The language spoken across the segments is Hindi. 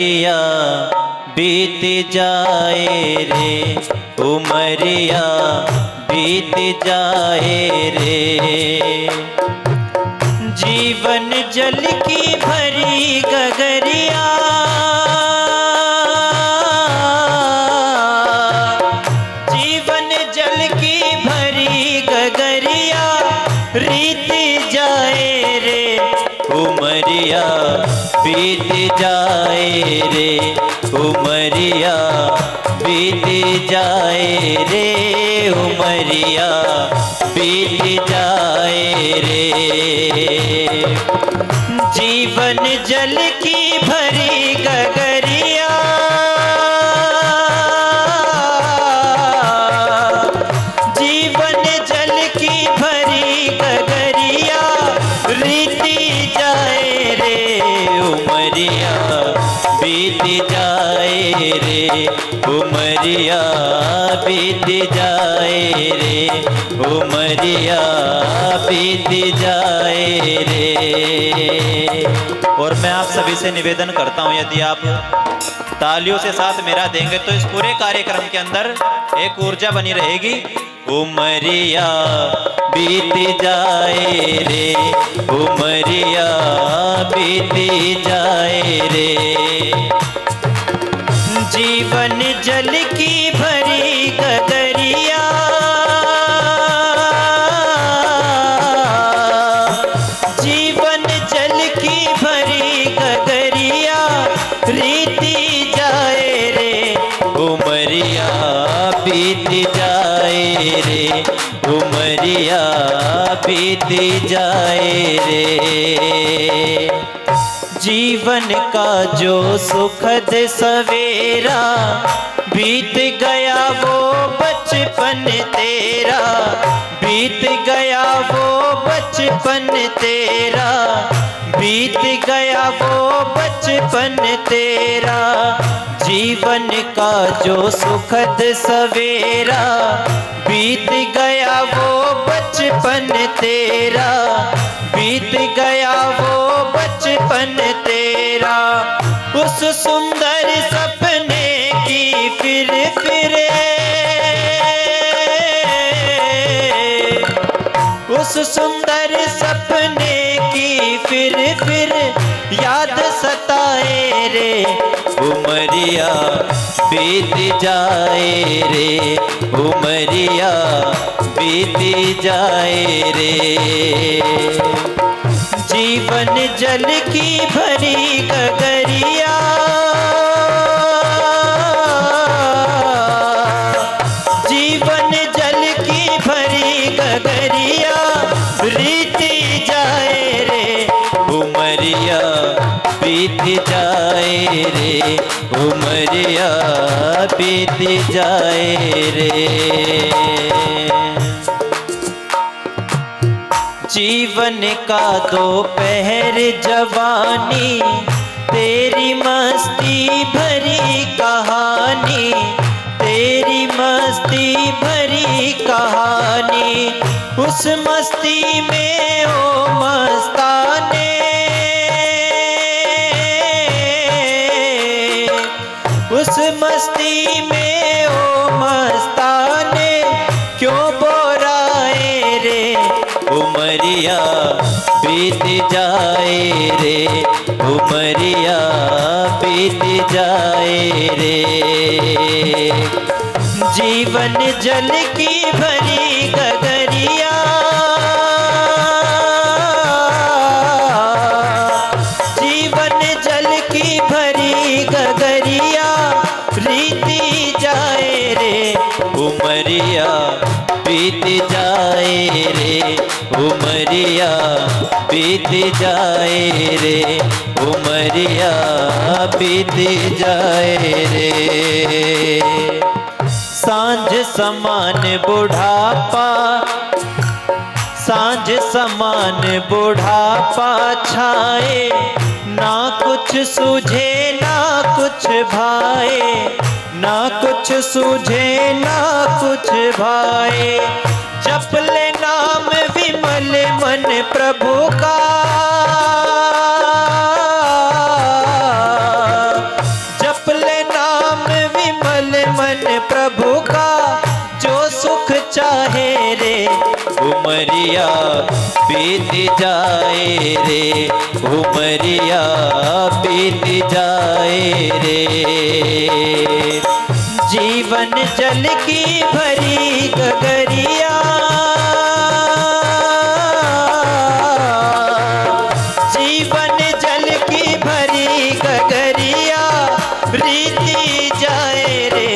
या बीत जाए रे, उमरिया बीत जाए रे। जीवन जल की भरी गगरिया, जीवन जल की भरी गगरिया रीत जाए रे, उमरिया बीत जाए रे, उमरिया बीत जाए रे, उमरिया बीत जाए रे। जीवन जल की भरी गगरिया, जीवन जल की भरी गगरिया रीति जाए रे, उमरिया बीत जाए रे, उमरिया बीत जाए रे, उमरिया बीत जाए रे। और मैं आप सभी से निवेदन करता हूं, यदि आप तालियों से साथ मेरा देंगे तो इस पूरे कार्यक्रम के अंदर एक ऊर्जा बनी रहेगी। उमरिया बीत जाए रे, उमरिया बीत जाए रे। जीवन जल की भरी गगरिया, जीवन जल की भरी गगरिया रीति जाए रे, उमरिया बीत जाए रे, उमरिया बीत जाए रे। जीवन का जो सुखद सवेरा बीत गया वो बचपन तेरा, बीत गया वो बचपन तेरा, बीत गया वो बचपन तेरा। जीवन का जो सुखद सवेरा बीत गया वो बचपन तेरा, बीत गया वो बचपन तेरा। उस सुंदर सपने की फिर उस सुंदर सपने की फिर याद सताए रे, उमरिया बीत जाए रे, उमरिया बीत जाए रे। जीवन जल की भरी गगरिया, जीवन जल की भरी गगरिया रीति जाए रे, उमरिया बीत जाए रे, उमरिया बीत जाए रे। जीवन का दोपहर जवानी तेरी मस्ती भरी कहानी, तेरी मस्ती भरी कहानी। उस मस्ती में ओ मस्ताने, उस मस्ती में ओ मस्ताने क्यों बोराए रे, उमरिया बीत जाए रे, उमरिया बीत जाए रे। जीवन जल की भरी गगरिया, जीवन जल की भरी गगरिया रीति जाए रे, उमरिया बीत जाए रे, उमरिया बीत जाए रे, उमरिया बीत जाए रे। सांझ समान बुढ़ापा, सांझ समान बुढ़ापा छाए, ना कुछ सूझे ना कुछ भाए, ना कुछ सूझे ना कुछ भाए। जप ले नाम विमल मन प्रभु का, प्रभु का जो सुख चाहे रे, उमरिया बीत जाए रे, उमरिया बीत जाए रे। जीवन जल की भरी गगरिया, जीवन जल की भरी गगरिया बीती जाए रे,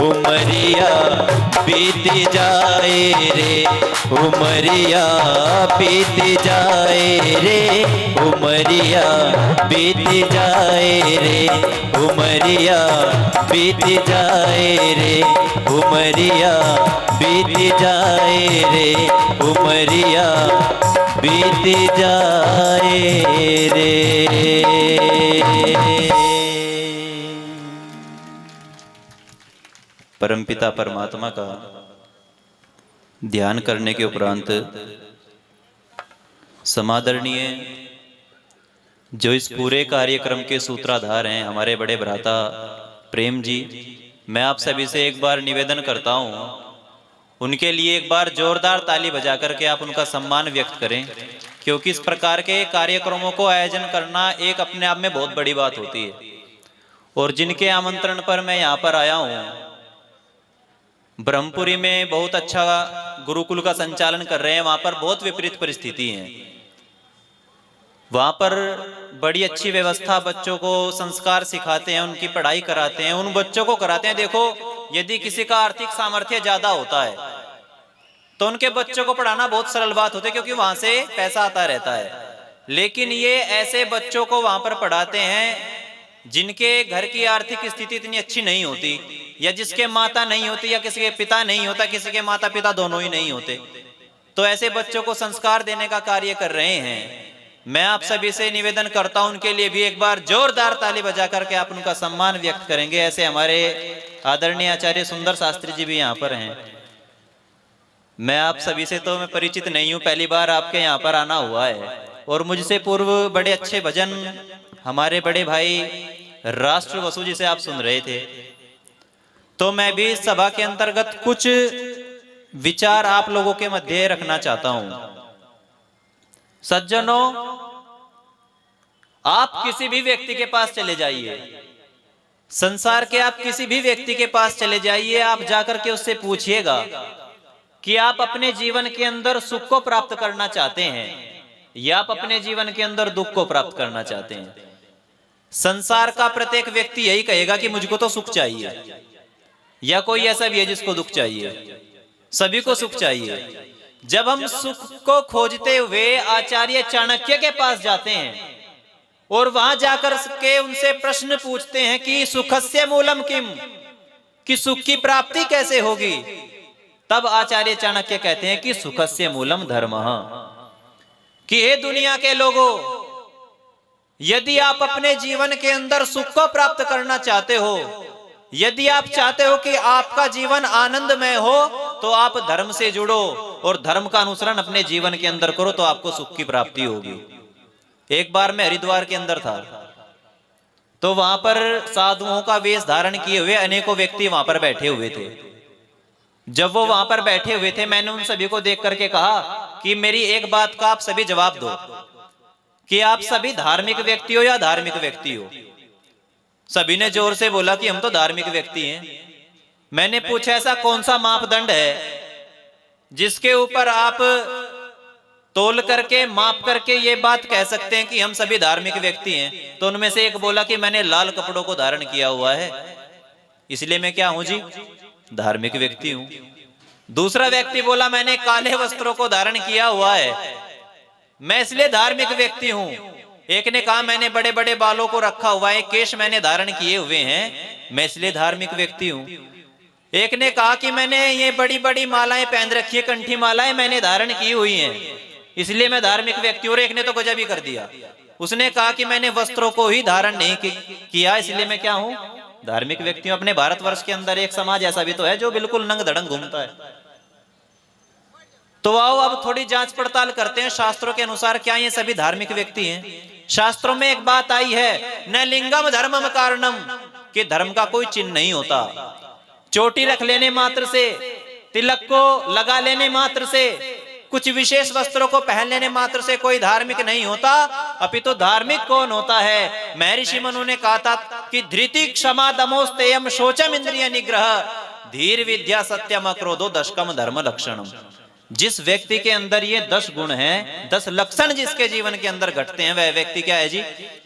उमरिया बीत जाए रे, उमरिया बीत जाए रे, उमरिया बीत जाए रे, उमरिया बीत जाए रे, उमरिया बीत जाए रे, उमरिया बीत जाए रे। परमपिता परमात्मा का ध्यान करने के उपरांत समादरणीय जो इस पूरे कार्यक्रम के सूत्रधार हैं हमारे बड़े भ्राता प्रेम जी, मैं आप सभी से एक बार निवेदन करता हूं, उनके लिए एक बार जोरदार ताली बजा करके आप उनका सम्मान व्यक्त करें, क्योंकि इस प्रकार के कार्यक्रमों को आयोजन करना एक अपने आप में बहुत बड़ी बात होती है। और जिनके आमंत्रण पर मैं यहाँ पर आया हूँ, ब्रह्मपुरी में बहुत अच्छा गुरुकुल का संचालन कर रहे हैं, वहां पर बहुत विपरीत परिस्थिति है, वहां पर बड़ी अच्छी व्यवस्था, बच्चों को संस्कार सिखाते हैं, उनकी पढ़ाई कराते हैं, उन बच्चों को कराते हैं। देखो, यदि किसी का आर्थिक सामर्थ्य ज्यादा होता है तो उनके बच्चों को पढ़ाना बहुत सरल बात होती है, क्योंकि वहां से पैसा आता रहता है। लेकिन ये ऐसे बच्चों को वहां पर पढ़ाते हैं जिनके घर की आर्थिक स्थिति इतनी अच्छी नहीं होती, या जिसके माता नहीं होती, या किसी के पिता नहीं होता, किसी के माता पिता दोनों ही नहीं होते, तो ऐसे बच्चों को संस्कार देने का कार्य कर रहे हैं। मैं आप सभी से निवेदन करता हूं, उनके लिए भी एक बार जोरदार ताली बजा करके आप उनका सम्मान व्यक्त करेंगे। ऐसे हमारे आदरणीय आचार्य सुंदर शास्त्री जी भी यहाँ पर हैं। मैं आप सभी से तो मैं परिचित नहीं हूँ, पहली बार आपके यहाँ पर आना हुआ है, और मुझसे पूर्व बड़े अच्छे भजन हमारे बड़े भाई राष्ट्र वसु जी से आप सुन रहे थे, तो मैं भी सभा के अंतर्गत कुछ विचार आप लोगों के मध्य रखना चाहता हूं। सज्जनों, आप किसी भी व्यक्ति के पास चले जाइए, संसार के आप किसी भी व्यक्ति के पास चले जाइए, आप जाकर के उससे पूछिएगा कि आप अपने जीवन के अंदर सुख को प्राप्त करना चाहते हैं या आप अपने जीवन के अंदर दुख को प्राप्त करना चाहते हैं। संसार का प्रत्येक व्यक्ति यही कहेगा कि मुझको तो सुख चाहिए, या कोई ऐसा भी है जिसको दुख चाहिए, सभी को सुख चाहिए। जब हम सुख को खोजते हुए आचार्य चाणक्य के पास जाते हैं और वहां जाकर के उनसे प्रश्न पूछते हैं कि सुखस्य मूलम किम, कि सुख की प्राप्ति कैसे होगी, तब आचार्य चाणक्य कहते हैं कि सुखस्य मूलम धर्मः, कि हे दुनिया के लोगों, यदि आप अपने जीवन के अंदर सुख को प्राप्त करना चाहते हो, यदि आप चाहते हो कि आपका जीवन आनंदमय हो, तो आप धर्म से जुड़ो और धर्म का अनुसरण अपने जीवन के अंदर करो, तो आपको सुख की प्राप्ति होगी। एक बार मैं हरिद्वार के अंदर था, तो वहां पर साधुओं का वेश धारण किए हुए अनेकों व्यक्ति वहां पर बैठे हुए थे। जब वो वहां पर बैठे हुए थे, मैंने उन सभी को देख करके कहा कि मेरी एक बात का आप सभी जवाब दो, कि आप सभी धार्मिक व्यक्ति हो या धार्मिक व्यक्ति हो। सभी ने जोर से बोला कि हम तो धार्मिक व्यक्ति हैं। मैंने पूछा, ऐसा कौन सा मापदंड है जिसके ऊपर आप तोल करके माप करके ये बात कह सकते हैं कि हम सभी धार्मिक व्यक्ति हैं? तो उनमें से एक बोला कि मैंने लाल कपड़ों को धारण किया हुआ है, इसलिए मैं क्या हूं जी, धार्मिक व्यक्ति हूं। दूसरा व्यक्ति बोला, मैंने काले वस्त्रों को धारण किया हुआ है, मैं इसलिए धार्मिक व्यक्ति हूं। एक ने कहा, मैंने बड़े बड़े बालों को रखा हुआ है, केश मैंने धारण किए हुए हैं, मैं इसलिए धार्मिक व्यक्ति हूं। एक ने कहा कि मैंने ये बड़ी बड़ी मालाएं पहन रखी है, कंठी मालाएं मैंने धारण की हुई हैं, इसलिए मैं धार्मिक व्यक्ति हूं। और एक ने तो गजब ही कर दिया, उसने कहा कि मैंने वस्त्रों को ही धारण नहीं किया, इसलिए मैं क्या हूं, धार्मिक व्यक्ति हूं। अपने भारतवर्ष के अंदर एक समाज ऐसा भी तो है जो बिल्कुल नंग धड़ंग घूमता है। तो आओ अब थोड़ी जांच पड़ताल करते हैं, शास्त्रों के अनुसार क्या ये सभी धार्मिक व्यक्ति हैं? शास्त्रों में एक बात आई है, न लिंगम धर्मम कारणम, कि धर्म का कोई चिन्ह नहीं होता। चोटी रख लेने मात्र से, तिलक को लगा लेने मात्र से, कुछ विशेष वस्त्रों को पहन लेने मात्र से कोई धार्मिक नहीं होता। अपितु धार्मिक कौन होता है? महर्षि मनु ने कहा था कि धृति क्षमा दमोस्तेयम शोचम इंद्रिय निग्रह धीर विद्या सत्यम अक्रोधो दशकम धर्म लक्षणम। जिस व्यक्ति के अंदर ये 10 गुण हैं, 10 लक्षण जिसके जीवन के अंदर घटते हैं, वह व्यक्ति क्या है जी?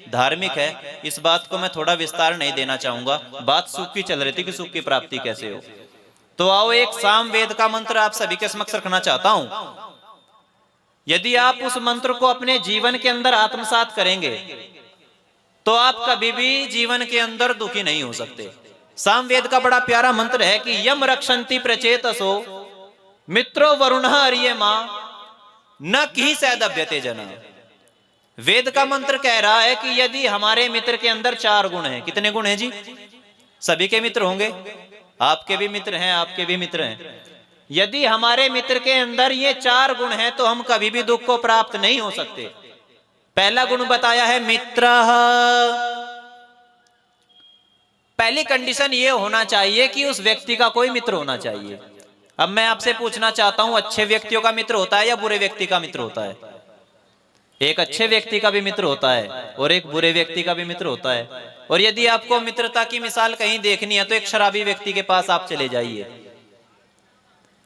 धार्मिक है। इस बात को मैं थोड़ा विस्तार नहीं देना चाहूंगा, बात सुख की चल रही थी कि सुख की प्राप्ति कैसे हो। तो आओ एक सामवेद का मंत्र आप सभी के समक्ष रखना चाहता हूं। यदि आप उस मंत्र को अपने जीवन के अंदर आत्मसात करेंगे तो आप कभी भी जीवन के अंदर दुखी नहीं हो सकते। सामवेद का बड़ा प्यारा मंत्र है कि यम रक्षन्ति प्रचेतसो मित्रो वरुण अर्यमा न की सैदभ्यते जना। वेद का मंत्र कह रहा है कि यदि हमारे मित्र के अंदर 4 गुण हैं। कितने गुण हैं जी? सभी के मित्र होंगे, आपके भी मित्र हैं, आपके भी मित्र हैं। यदि हमारे मित्र के अंदर ये 4 गुण हैं तो हम कभी भी दुख को प्राप्त नहीं हो सकते। पहला गुण बताया है मित्रः। पहली कंडीशन ये होना चाहिए कि उस व्यक्ति का कोई मित्र होना चाहिए। अब मैं आपसे पूछना चाहता हूं, अच्छे व्यक्तियों का मित्र होता है या बुरे व्यक्ति का मित्र होता है? एक अच्छे व्यक्ति का भी मित्र होता है और एक बुरे व्यक्ति का भी मित्र होता है। और यदि आपको मित्रता की मिसाल कहीं देखनी है तो एक शराबी व्यक्ति के पास आप चले जाइए।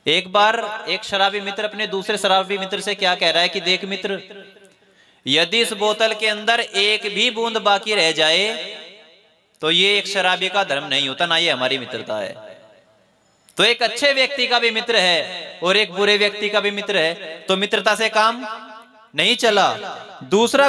एक बार एक शराबी मित्र अपने दूसरे शराबी मित्र से क्या कह रहा है कि देख मित्र, यदि इस बोतल के अंदर एक भी बूंद बाकी रह जाए तो ये एक शराबी का धर्म नहीं होता, ना ये हमारी मित्रता है। तो एक अच्छे व्यक्ति का भी मित्र है और एक बुरे व्यक्ति का भी मित्र है, तो मित्रता से काम नहीं चला। दूसरा